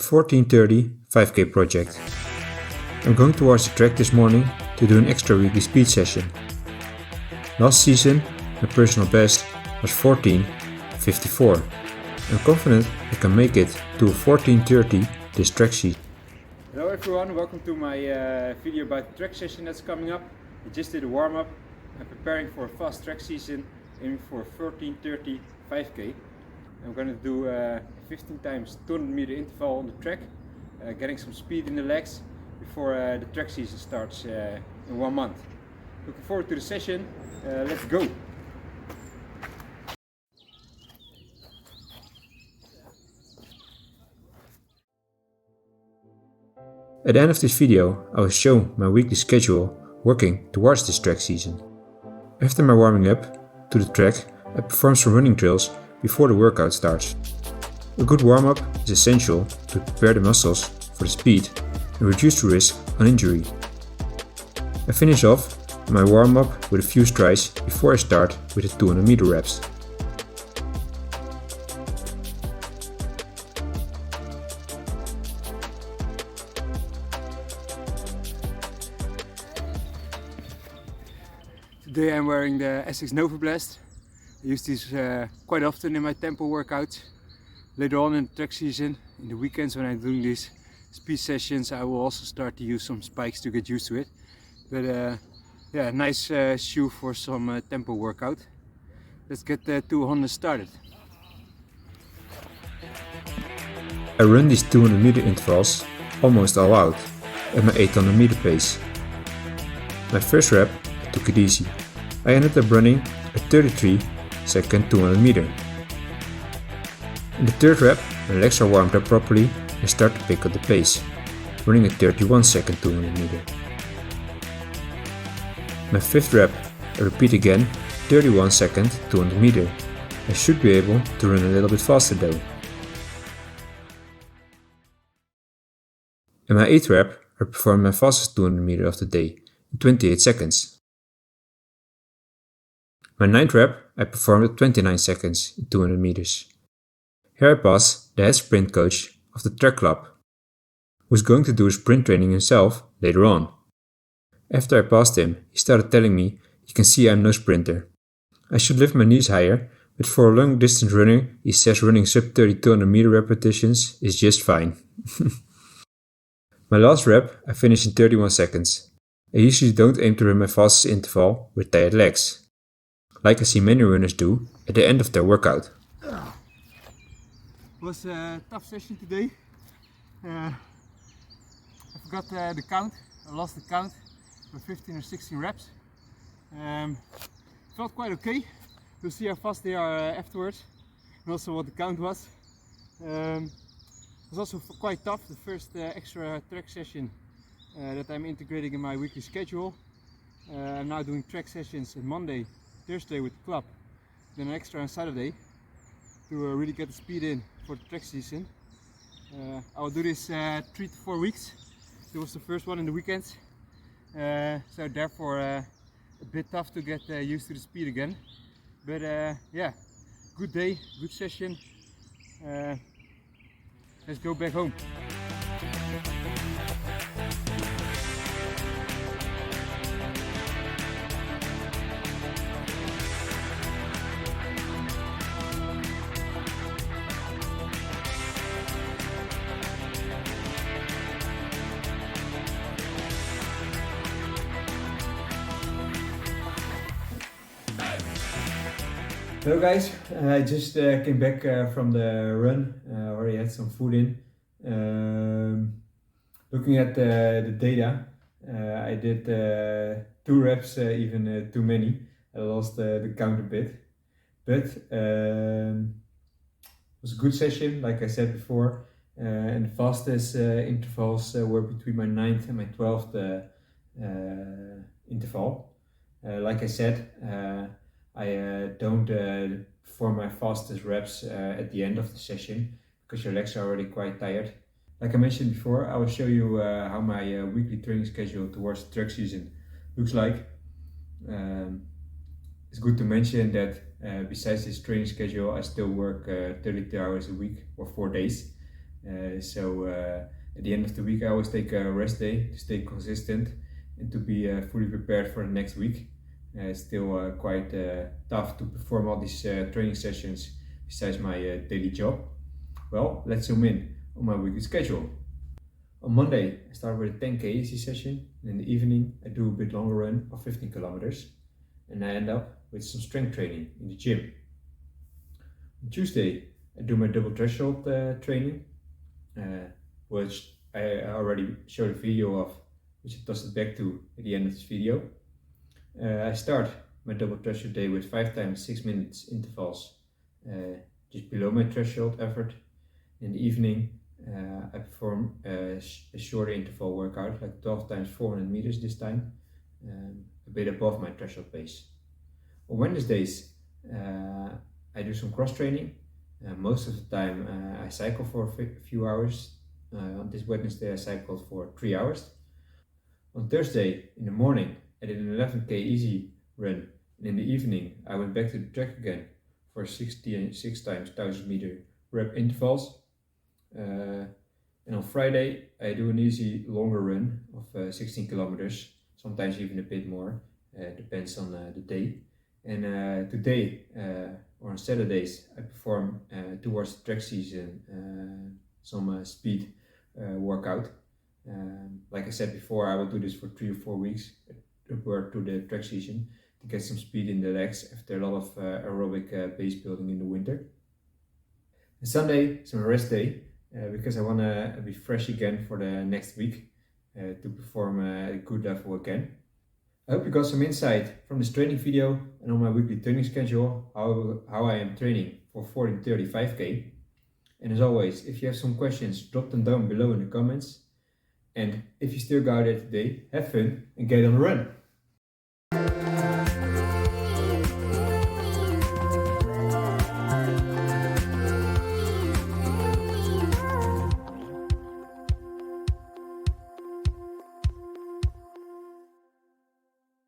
14:30 5K project. I'm going towards the track this morning to do an extra weekly speed session. Last season, my personal best was 14:54. I'm confident I can make it to a 14:30 this track season. Hello everyone, welcome to my video about the track session that's coming up. I just did a warm-up. I'm preparing for a fast track season, aiming for 14:30 5K. I'm going to do 15 times 200 meter interval on the track, getting some speed in the legs before the track season starts in 1 month. Looking forward to the session. Let's go! At the end of this video, I will show my weekly schedule working towards this track season. After my warming up to the track, I perform some running drills before the workout starts. A good warm-up is essential to prepare the muscles for the speed and reduce the risk on injury. I finish off my warm-up with a few strides before I start with the 200 meter reps. Today I'm wearing the Essex Nova Blast. I use these quite often in my tempo workouts. Later on in the track season, in the weekends when I'm doing these speed sessions, I will also start to use some spikes to get used to it. But yeah, nice shoe for some tempo workout. Let's get the 200 started. I run these 200 meter intervals almost all out at my 800 meter pace. My first rep, I took it easy. I ended up running a 33-second 200 meter. In the third rep, my legs are warmed up properly and start to pick up the pace, running a 31-second 200 meter. My fifth rep, I repeat again, 31-second 200 meter. I should be able to run a little bit faster though. In my 8th rep, I performed my fastest 200 meter of the day in 28 seconds. My 9th rep, I performed at 29 seconds in 200 meters. Here I pass the head sprint coach of the track club, who's going to do sprint training himself later on. After I passed him, he started telling me, "You can see I'm no sprinter. I should lift my knees higher, but for a long distance runner, he says running sub 30 200 meter repetitions is just fine." My last rep, I finished in 31 seconds. I usually don't aim to run my fastest interval with tired legs, like I see many runners do at the end of their workout. It was a tough session today. I forgot the count. I lost the count for 15 or 16 reps. Felt quite okay. We'll see how fast they are afterwards, and also what the count was. It was also quite tough, the first extra track session that I'm integrating in my weekly schedule. I'm now doing track sessions on Monday, Thursday with the club, then an extra on Saturday to really get the speed in for the track season. I will do this 3 to 4 weeks. It was the first one in the weekends, so therefore a bit tough to get used to the speed again. But yeah, good day, good session. Let's go back home. Hello guys, I just came back from the run, already had some food in. Looking at the data, I did 2 reps, even too many. I lost the count a bit, but it was a good session, like I said before, and the fastest intervals were between my 9th and my 12th interval. Like I said, I don't perform my fastest reps at the end of the session because your legs are already quite tired. Like I mentioned before, I will show you how my weekly training schedule towards the track season looks like. It's good to mention that besides this training schedule, I still work 32 hours a week or 4 days. So at the end of the week I always take a rest day to stay consistent and to be fully prepared for the next week. It's still quite tough to perform all these training sessions besides my daily job. Well, let's zoom in on my weekly schedule. On Monday, I start with a 10k easy session, and in the evening, I do a bit longer run of 15 kilometers, and I end up with some strength training in the gym. On Tuesday, I do my double threshold training, which I already showed a video of, which I tossed it back to at the end of this video. I start my double threshold day with 5 times 6 minutes intervals, just below my threshold effort. In the evening, I perform a shorter interval workout, like 12 times 400 meters this time, a bit above my threshold pace. On Wednesdays, I do some cross training. Most of the time, I cycle for a few hours. On this Wednesday, I cycled for 3 hours. On Thursday, in the morning, I did an 11k easy run, and in the evening, I went back to the track again for 6 times 1000 meter rep intervals. And on Friday, I do an easy longer run of 16 kilometers, sometimes even a bit more, depends on the day. And today, or on Saturdays, I perform towards the track season some speed workout. Like I said before, I will do this for 3 or 4 weeks to the track season to get some speed in the legs after a lot of aerobic base building in the winter. And Sunday is my rest day because I want to be fresh again for the next week to perform a good level again. I hope you got some insight from this training video and on my weekly training schedule, how I am training for 40-35k. And as always, if you have some questions, drop them down below in the comments. And if you still got it today, have fun and get on the run.